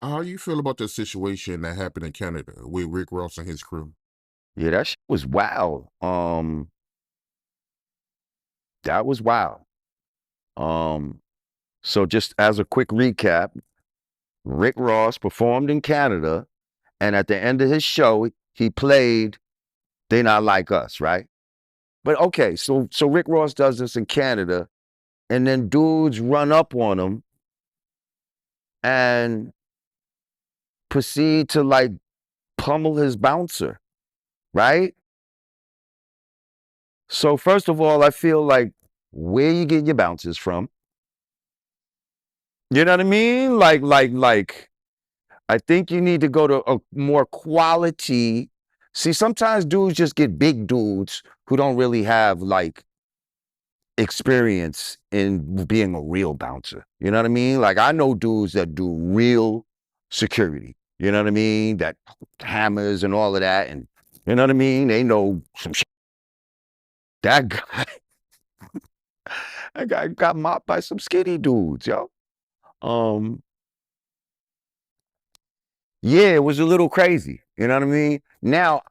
How you feel about the situation that happened in Canada with Rick Ross and his crew? Yeah, that shit was wild. That was wild. Um, so just as a quick recap, Rick Ross performed in Canada, and at the end of his show, he played "They Not Like Us," right? But okay, so Rick Ross does this in Canada, and then dudes run up on him and proceed to like pummel his bouncer, right? So first of all, I feel like where you get your bouncers from. You know what I mean? Like I think you need to go to a more quality. See, sometimes dudes just get big dudes who don't really have like experience in being a real bouncer. You know what I mean? Like I know dudes that do real security. You know what I mean? That hammers and all of that, and you know what I mean? They know some shit. That guy, that guy got mopped by some skinny dudes, yo. Um, yeah, it was a little crazy. You know what I mean? Now,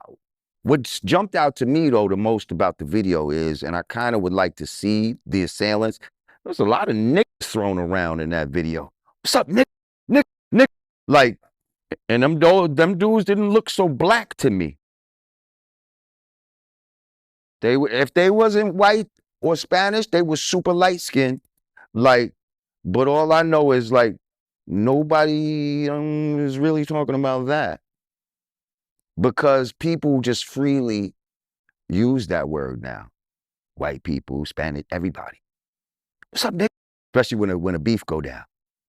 what's jumped out to me though the most about the video is, and I kind of would like to see the assailants. There's a lot of niggas thrown around in that video. What's up, Nick? Nick, Nick. Like, and them dudes didn't look so black to me. If they wasn't white or Spanish, they was super light skinned. Like, but all I know is like nobody is really talking about that because people just freely use that word now. White people, Spanish, everybody. What's up, Nick? Especially when a beef go down.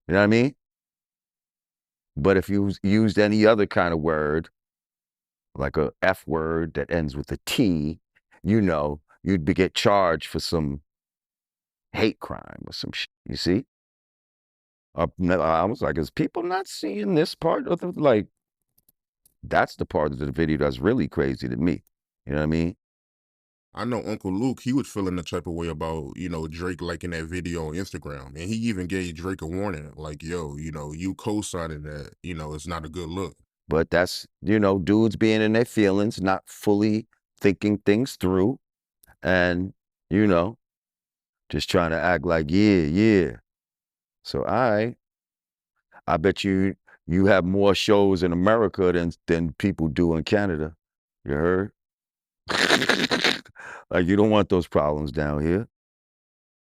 You know what I mean? But if you used any other kind of word, like a F word that ends with a T, you'd get charged for some hate crime or some shit. You see? I was like, is people not seeing this part of the like? That's the part of the video that's really crazy to me. You know what I mean? I know Uncle Luke, he was feeling the type of way about, Drake like in that video on Instagram. And he even gave Drake a warning, like, yo, you co-signing that, it's not a good look. But that's, dudes being in their feelings, not fully thinking things through, and, you know, just trying to act like, yeah, yeah. So I bet you have more shows in America than people do in Canada. You heard? Like you don't want those problems down here.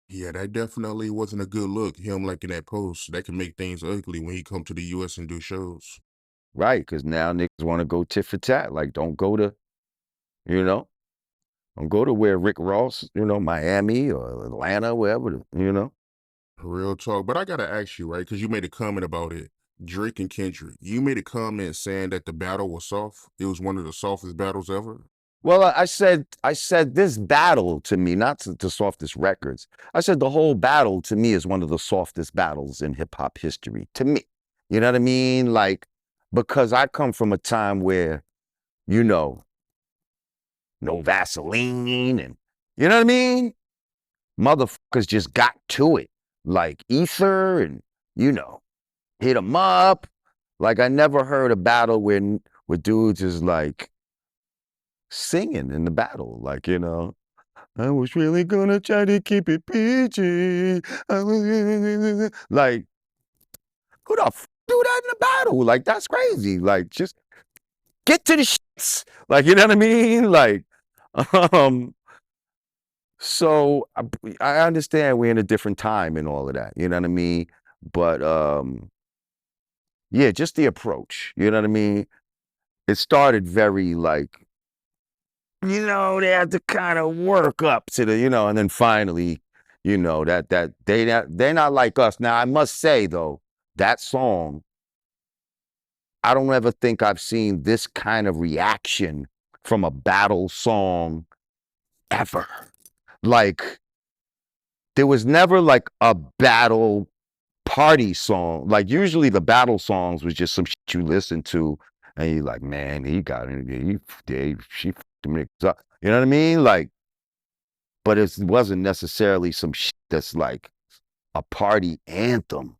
Yeah, that definitely wasn't a good look. Him like in that post, that can make things ugly when he come to the US and do shows. Right, because now niggas want to go tit for tat. Like, you know, don't go to where Rick Ross, Miami or Atlanta, wherever. Real talk. But I gotta ask you, right? Because you made a comment about it. Drake and Kendrick. You made a comment saying that the battle was soft. It was one of the softest battles ever. Well, I said this battle to me, not the softest records. I said the whole battle to me is one of the softest battles in hip hop history. To me, you know what I mean? Like, because I come from a time where, you know, no Vaseline and you know what I mean? Motherfuckers just got to it. Like ether and, you know, hit them up. Like I never heard a battle where dudes is like singing in the battle. Like, I was really gonna try to keep it PG. Like, who the do that in the battle? Like, that's crazy. Like, just get to the shits. Like, you know what I mean? Like, um, so I understand we're in a different time and all of that. You know what I mean? But yeah, just the approach. You know what I mean? It started very like, they had to kind of work up to and then finally, that they're not like us. Now I must say though, that song, I don't ever think I've seen this kind of reaction from a battle song ever. Like there was never like a battle party song. Like usually the battle songs was just some shit you listen to and you're like, man, he got it. She fucked him niggas up. You know what I mean? Like, but it wasn't necessarily some shit that's like a party anthem.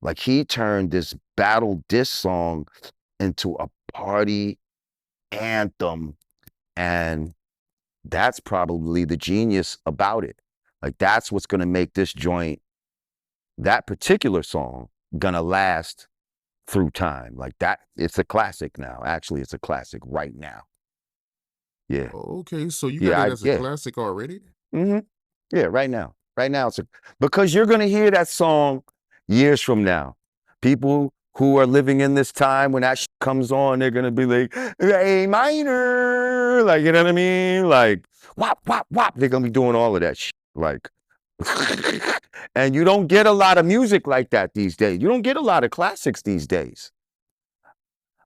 Like he turned this battle diss song into a party anthem, and that's probably the genius about it. Like that's what's gonna make this joint, that particular song, gonna last through time. Like that, it's a classic now. Actually, it's a classic right now. Yeah, Okay, so you got yeah, it I as a yeah. classic already? hmm Yeah, right now. Right now, because you're gonna hear that song years from now. People who are living in this time when that comes on, they're gonna be like, A minor, like you know what I mean? Like whop, whop, whop. They're gonna be doing all of that shit. Like and you don't get a lot of music like that these days. You don't get a lot of classics these days.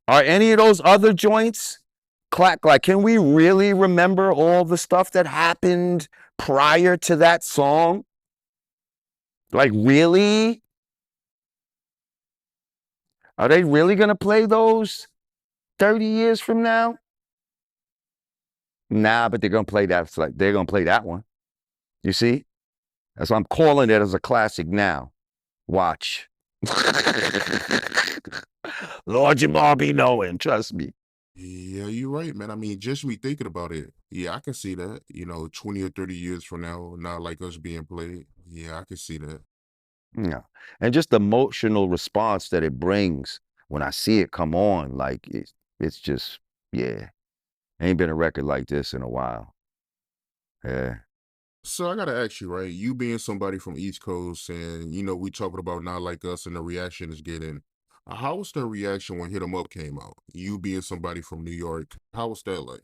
Are any of those other joints clack? Like, can we really remember all the stuff that happened prior to that song? Like, really? Are they really gonna play those 30 years from now? Nah, but they're gonna play that. It's like they're gonna play that one. You see? That's why I'm calling it as a classic now. Watch. Lord Jamar be knowing, trust me. Yeah, you're right, man. I mean, just me thinking about it. Yeah, I can see that. 20 or 30 years from now, not like us being played. Yeah, I can see that. Yeah. And just the emotional response that it brings when I see it come on, like it's just, yeah. Ain't been a record like this in a while. Yeah. So I gotta ask you, right? You being somebody from East Coast, and we talking about not like us, and the reaction is getting. How was the reaction when Hit 'Em Up came out? You being somebody from New York, how was that like?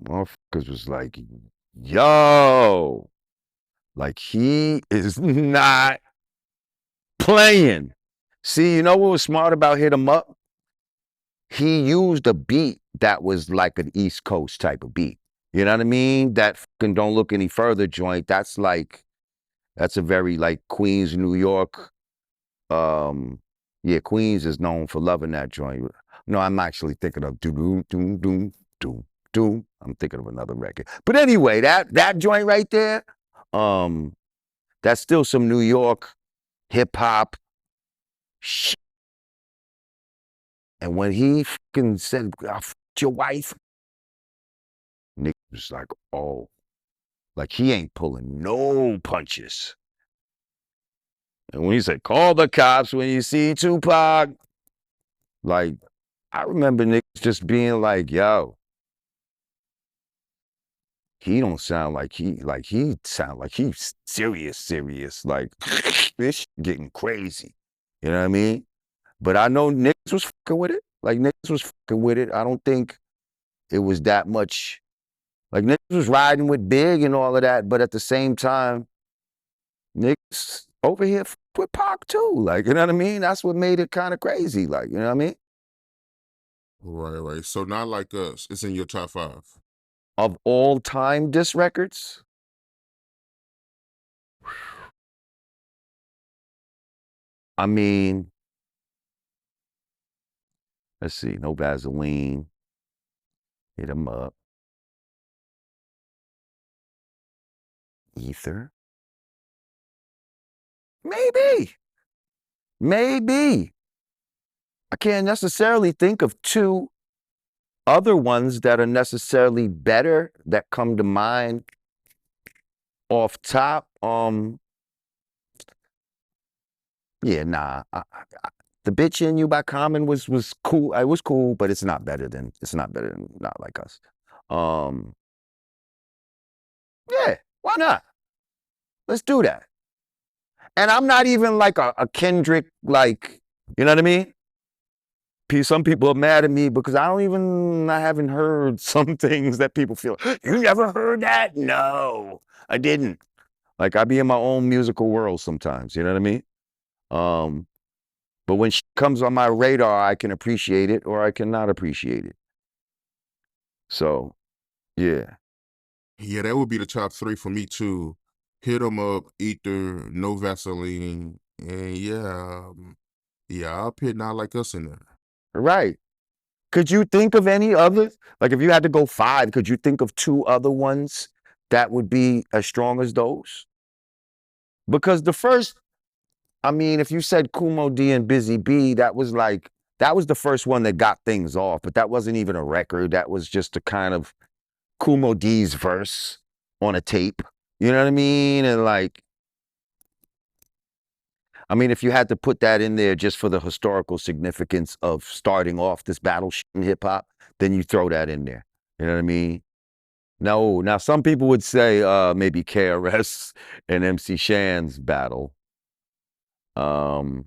Motherfuckers was like, yo, like he is not playing. See, you know what was smart about Hit 'Em Up? He used a beat that was like an East Coast type of beat. You know what I mean? That fucking Don't Look Any Further joint, that's a very like Queens, New York. Um, yeah, Queens is known for loving that joint. No, I'm actually thinking of doom doom doom doom doom. I'm thinking of another record. But anyway, that joint right there, um, that's still some New York hip hop shit. And when he fucking said, "I fucked your wife," Nick was like, "Oh, like he ain't pulling no punches." And when he said, "Call the cops when you see Tupac," like I remember niggas just being like, "Yo, he don't sound like he sound like he's serious, serious. Like this getting crazy." You know what I mean? But I know niggas was fucking with it. Like niggas was fucking with it. I don't think it was that much. Like niggas was riding with Big and all of that, but at the same time, niggas over here with Pac too. Like, you know what I mean? That's what made it kind of crazy. Like, you know what I mean? Right, right. So not like us. It's in your top five. Of all time disc records, I mean, let's see, no Vaseline, Hit 'Em Up, Ether. Maybe, maybe. I can't necessarily think of two other ones that are necessarily better that come to mind off top. Yeah, nah. The Bitch in You by Common was cool. It was cool, but it's not better than Not Like Us. Um, yeah, why not? Let's do that. And I'm not even like a Kendrick, like, you know what I mean? Some people are mad at me because I haven't heard some things that people feel, you never heard that? No, I didn't. Like I be in my own musical world sometimes, you know what I mean? Um, but when she comes on my radar, I can appreciate it or I cannot appreciate it. So, yeah. Yeah, that would be the top three for me too. Hit 'Em Up, Ether, No Vaseline, and yeah, yeah, I'll put not like us in there. Right. Could you think of any others? Like if you had to go five, could you think of two other ones that would be as strong as those? Because the first I mean, if you said Kumo D and Busy B, that was the first one that got things off, but that wasn't even a record. That was just a kind of Kumo D's verse on a tape. You know what I mean? And like, I mean, if you had to put that in there just for the historical significance of starting off this battle in hip hop, then you throw that in there. You know what I mean? No, now some people would say maybe KRS and MC Shan's battle. Um,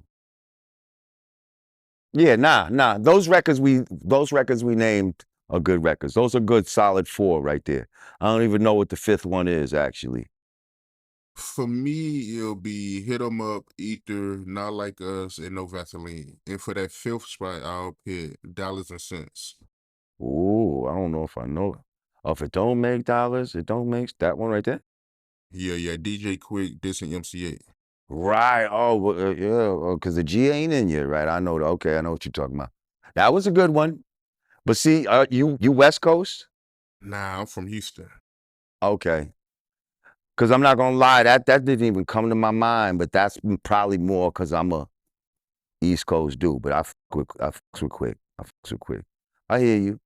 yeah, nah. Those records we named are good records. Those are good solid four right there. I don't even know what the fifth one is actually. For me, it'll be Hit 'em Up, Ether, Not Like Us, and No Vaseline. And for that fifth spot, I'll pick Dollars and Cents. Ooh, I don't know if I know it. Oh, if it don't make dollars, it don't make that one right there. Yeah, DJ Quick dissing MC8. Right. Oh, well, yeah. Because the G ain't in you, right? I know. Okay, I know what you're talking about. That was a good one. But see, you West Coast? Nah, I'm from Houston. Okay. Because I'm not gonna lie, that didn't even come to my mind. But that's probably more because I'm a East Coast dude. But I fucks with quick. I fucks with quick. I hear you.